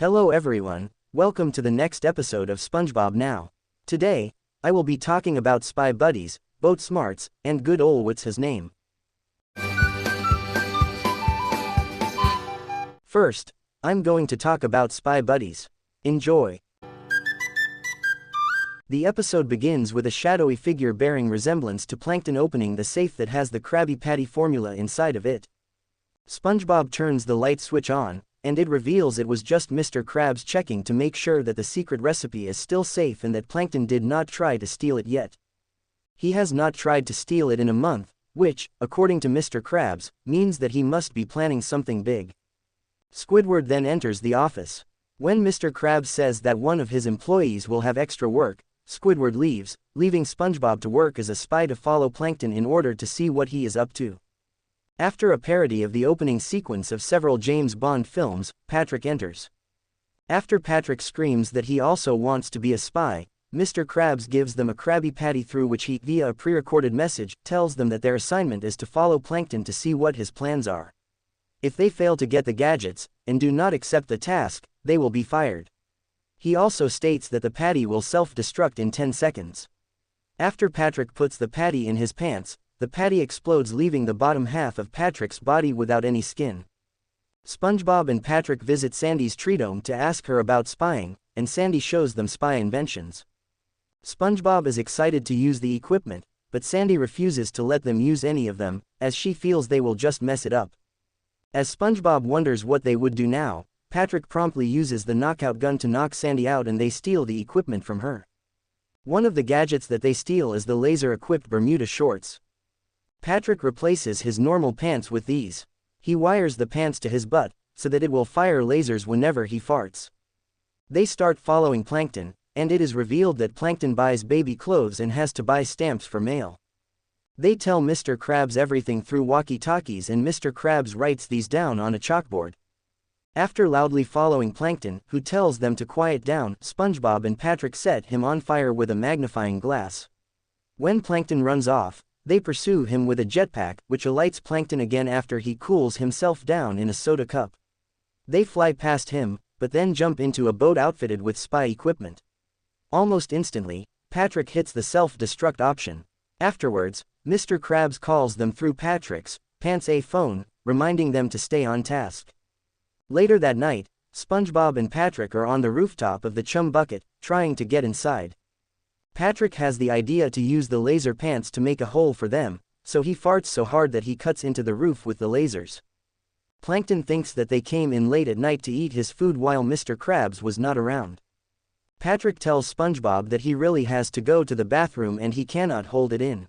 Hello everyone, welcome to the next episode of SpongeBob Now. Today, I will be talking about spy buddies, boat smarts, and good ol' what's his name. First, I'm going to talk about spy buddies. Enjoy. The episode begins with a shadowy figure bearing resemblance to Plankton opening the safe that has the Krabby Patty formula inside of it. SpongeBob turns the light switch on, and it reveals it was just Mr. Krabs checking to make sure that the secret recipe is still safe and that Plankton did not try to steal it yet. He has not tried to steal it in a month, which, according to Mr. Krabs, means that he must be planning something big. Squidward then enters the office. When Mr. Krabs says that one of his employees will have extra work, Squidward leaves, leaving SpongeBob to work as a spy to follow Plankton in order to see what he is up to. After a parody of the opening sequence of several James Bond films, Patrick enters. After Patrick screams that he also wants to be a spy, Mr. Krabs gives them a Krabby Patty through which he, via a pre-recorded message, tells them that their assignment is to follow Plankton to see what his plans are. If they fail to get the gadgets, and do not accept the task, they will be fired. He also states that the patty will self-destruct in 10 seconds. After Patrick puts the patty in his pants, the patty explodes, leaving the bottom half of Patrick's body without any skin. SpongeBob and Patrick visit Sandy's tree dome to ask her about spying, and Sandy shows them spy inventions. SpongeBob is excited to use the equipment, but Sandy refuses to let them use any of them, as she feels they will just mess it up. As SpongeBob wonders what they would do now, Patrick promptly uses the knockout gun to knock Sandy out and they steal the equipment from her. One of the gadgets that they steal is the laser-equipped Bermuda shorts. Patrick replaces his normal pants with these. He wires the pants to his butt, so that it will fire lasers whenever he farts. They start following Plankton, and it is revealed that Plankton buys baby clothes and has to buy stamps for mail. They tell Mr. Krabs everything through walkie-talkies and Mr. Krabs writes these down on a chalkboard. After loudly following Plankton, who tells them to quiet down, SpongeBob and Patrick set him on fire with a magnifying glass. When Plankton runs off, they pursue him with a jetpack, which alights Plankton again after he cools himself down in a soda cup. They fly past him, but then jump into a boat outfitted with spy equipment. Almost instantly, Patrick hits the self-destruct option. Afterwards, Mr. Krabs calls them through Patrick's pants a phone, reminding them to stay on task. Later that night, SpongeBob and Patrick are on the rooftop of the Chum Bucket, trying to get inside. Patrick has the idea to use the laser pants to make a hole for them, so he farts so hard that he cuts into the roof with the lasers. Plankton thinks that they came in late at night to eat his food while Mr. Krabs was not around. Patrick tells SpongeBob that he really has to go to the bathroom and he cannot hold it in.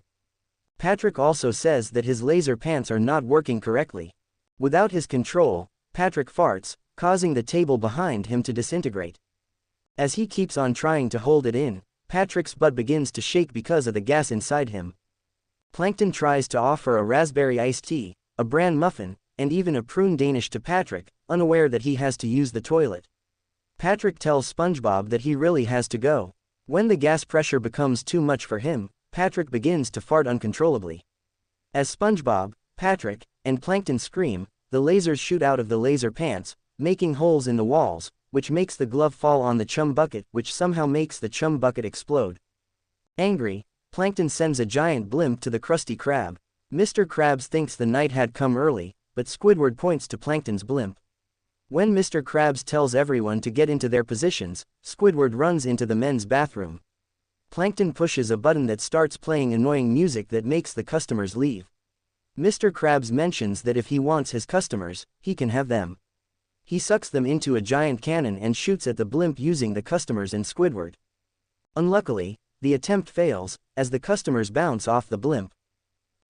Patrick also says that his laser pants are not working correctly. Without his control, Patrick farts, causing the table behind him to disintegrate. As he keeps on trying to hold it in, Patrick's butt begins to shake because of the gas inside him. Plankton tries to offer a raspberry iced tea, a bran muffin, and even a prune Danish to Patrick, unaware that he has to use the toilet. Patrick tells SpongeBob that he really has to go. When the gas pressure becomes too much for him, Patrick begins to fart uncontrollably. As SpongeBob, Patrick, and Plankton scream, the lasers shoot out of the laser pants, making holes in the walls, which makes the glove fall on the Chum Bucket, which somehow makes the Chum Bucket explode. Angry, Plankton sends a giant blimp to the Krusty Krab. Mr. Krabs thinks the night had come early, but Squidward points to Plankton's blimp. When Mr. Krabs tells everyone to get into their positions, Squidward runs into the men's bathroom. Plankton pushes a button that starts playing annoying music that makes the customers leave. Mr. Krabs mentions that if he wants his customers, he can have them. He sucks them into a giant cannon and shoots at the blimp using the customers and Squidward. Unluckily, the attempt fails, as the customers bounce off the blimp.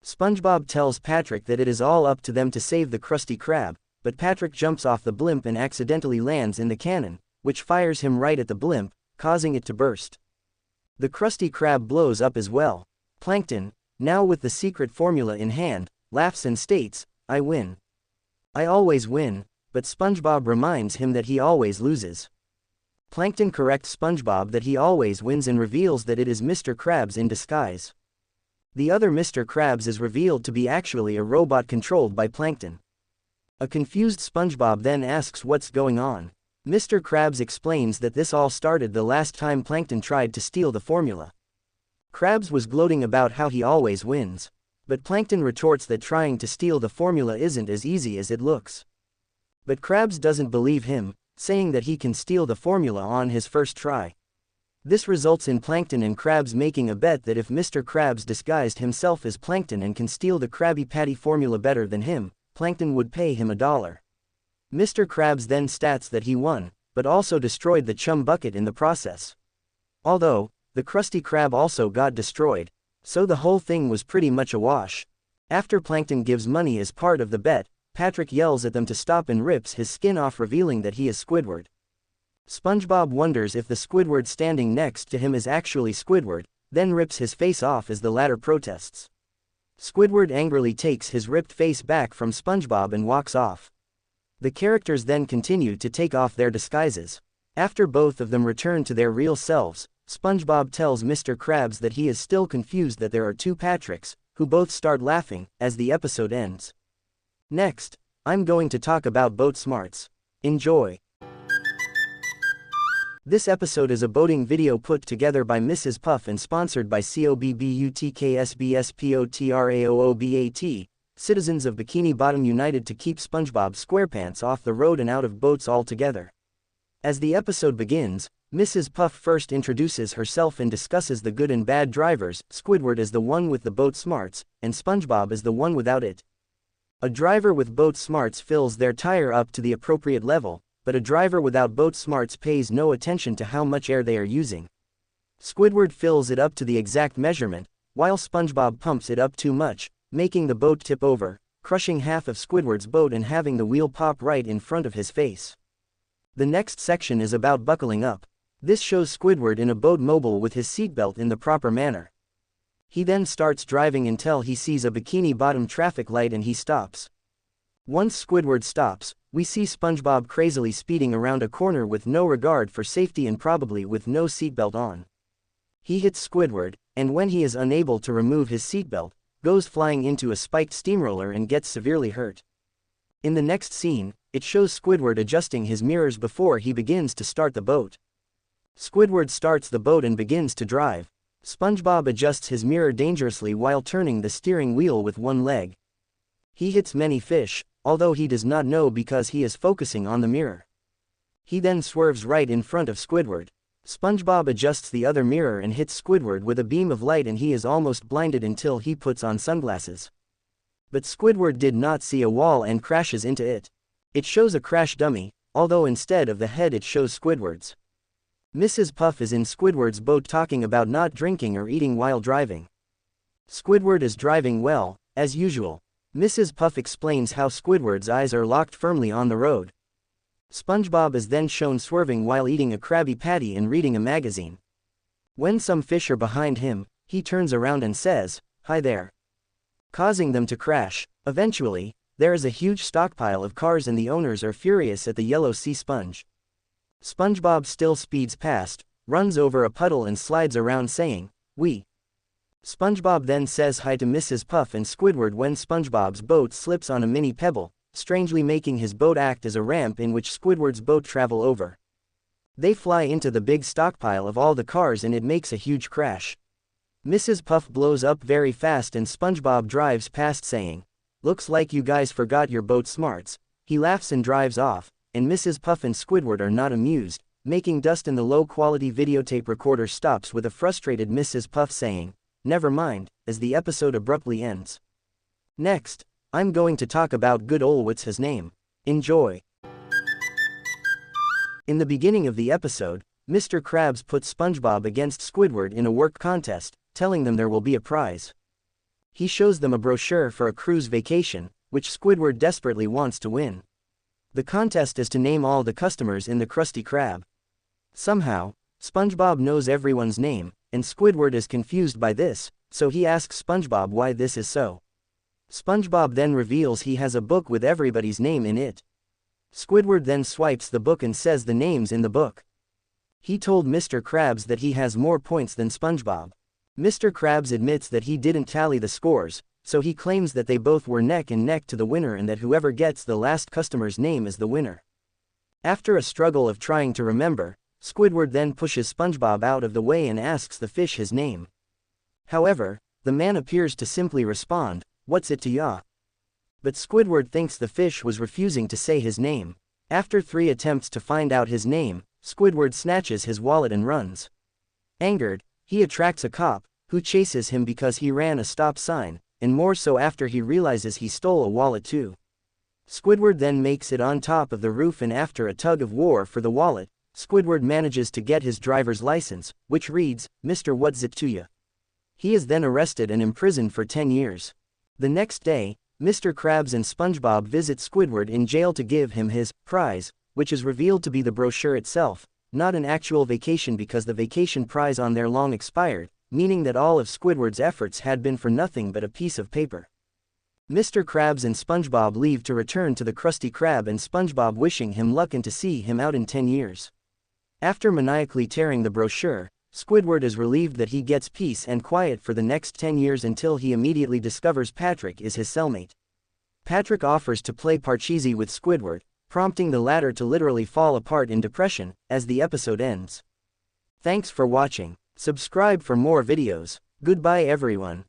SpongeBob tells Patrick that it is all up to them to save the Krusty Krab, but Patrick jumps off the blimp and accidentally lands in the cannon, which fires him right at the blimp, causing it to burst. The Krusty Krab blows up as well. Plankton, now with the secret formula in hand, laughs and states, "I win. I always win," but SpongeBob reminds him that he always loses. Plankton corrects SpongeBob that he always wins and reveals that it is Mr. Krabs in disguise. The other Mr. Krabs is revealed to be actually a robot controlled by Plankton. A confused SpongeBob then asks what's going on. Mr. Krabs explains that this all started the last time Plankton tried to steal the formula. Krabs was gloating about how he always wins. But Plankton retorts that trying to steal the formula isn't as easy as it looks. But Krabs doesn't believe him, saying that he can steal the formula on his first try. This results in Plankton and Krabs making a bet that if Mr. Krabs disguised himself as Plankton and can steal the Krabby Patty formula better than him, Plankton would pay him $1. Mr. Krabs then states that he won, but also destroyed the chum bucket in the process. Although, the Krusty Krab also got destroyed, so the whole thing was pretty much a wash. After Plankton gives money as part of the bet, Patrick yells at them to stop and rips his skin off, revealing that he is Squidward. SpongeBob wonders if the Squidward standing next to him is actually Squidward, then rips his face off as the latter protests. Squidward angrily takes his ripped face back from SpongeBob and walks off. The characters then continue to take off their disguises. After both of them return to their real selves, SpongeBob tells Mr. Krabs that he is still confused that there are two Patricks, who both start laughing as the episode ends. Next, I'm going to talk about boat smarts. Enjoy. This episode is a boating video put together by Mrs. Puff and sponsored by COBBUTKSBSPOTRAOOBAT, citizens of Bikini Bottom united to keep SpongeBob SquarePants off the road and out of boats altogether. As the episode begins, Mrs. Puff first introduces herself and discusses the good and bad drivers. Squidward is the one with the boat smarts, and SpongeBob is the one without it. A driver with boat smarts fills their tire up to the appropriate level, but a driver without boat smarts pays no attention to how much air they are using. Squidward fills it up to the exact measurement, while SpongeBob pumps it up too much, making the boat tip over, crushing half of Squidward's boat and having the wheel pop right in front of his face. The next section is about buckling up. This shows Squidward in a boat mobile with his seatbelt in the proper manner. He then starts driving until he sees a Bikini Bottom traffic light and he stops. Once Squidward stops, we see SpongeBob crazily speeding around a corner with no regard for safety and probably with no seatbelt on. He hits Squidward, and when he is unable to remove his seatbelt, goes flying into a spiked steamroller and gets severely hurt. In the next scene, it shows Squidward adjusting his mirrors before he begins to start the boat. Squidward starts the boat and begins to drive. SpongeBob adjusts his mirror dangerously while turning the steering wheel with one leg. He hits many fish, although he does not know because he is focusing on the mirror. He then swerves right in front of Squidward. SpongeBob adjusts the other mirror and hits Squidward with a beam of light and he is almost blinded until he puts on sunglasses. But Squidward did not see a wall and crashes into it. It shows a crash dummy, although instead of the head it shows Squidward's. Mrs. Puff is in Squidward's boat talking about not drinking or eating while driving. Squidward is driving well, as usual. Mrs. Puff explains how Squidward's eyes are locked firmly on the road. SpongeBob is then shown swerving while eating a Krabby Patty and reading a magazine. When some fish are behind him, he turns around and says, "Hi there," causing them to crash. Eventually, there is a huge stockpile of cars and the owners are furious at the yellow sea sponge. SpongeBob still speeds past, runs over a puddle and slides around saying, "We." SpongeBob then says hi to Mrs. Puff and Squidward when SpongeBob's boat slips on a mini pebble, strangely making his boat act as a ramp in which Squidward's boat travel over. They fly into the big stockpile of all the cars and it makes a huge crash. Mrs. Puff blows up very fast and SpongeBob drives past saying, "Looks like you guys forgot your boat smarts." He laughs and drives off, and Mrs. Puff and Squidward are not amused, making dust in the low-quality videotape recorder stops with a frustrated Mrs. Puff saying, "Never mind," as the episode abruptly ends. Next, I'm going to talk about good ol' Whatshisname. Enjoy. In the beginning of the episode, Mr. Krabs puts SpongeBob against Squidward in a work contest, telling them there will be a prize. He shows them a brochure for a cruise vacation, which Squidward desperately wants to win. The contest is to name all the customers in the Krusty Krab. Somehow, SpongeBob knows everyone's name, and Squidward is confused by this, so he asks SpongeBob why this is so. SpongeBob then reveals he has a book with everybody's name in it. Squidward then swipes the book and says the names in the book. He told Mr. Krabs that he has more points than SpongeBob. Mr. Krabs admits that he didn't tally the scores, so he claims that they both were neck and neck to the winner and that whoever gets the last customer's name is the winner. After a struggle of trying to remember, Squidward then pushes SpongeBob out of the way and asks the fish his name. However, the man appears to simply respond, "What's it to ya?" But Squidward thinks the fish was refusing to say his name. After 3 attempts to find out his name, Squidward snatches his wallet and runs. Angered, he attracts a cop, who chases him because he ran a stop sign, and more so after he realizes he stole a wallet too. Squidward then makes it on top of the roof, and after a tug of war for the wallet, Squidward manages to get his driver's license, which reads, "Mr. What's it to ya?" He is then arrested and imprisoned for 10 years. The next day, Mr. Krabs and SpongeBob visit Squidward in jail to give him his prize, which is revealed to be the brochure itself, not an actual vacation because the vacation prize on there long expired, meaning that all of Squidward's efforts had been for nothing but a piece of paper. Mr. Krabs and SpongeBob leave to return to the Krusty Krab, and SpongeBob wishing him luck and to see him out in 10 years. After maniacally tearing the brochure, Squidward is relieved that he gets peace and quiet for the next 10 years until he immediately discovers Patrick is his cellmate. Patrick offers to play Parcheesi with Squidward, prompting the latter to literally fall apart in depression as the episode ends. Thanks for watching. Subscribe for more videos. Goodbye everyone.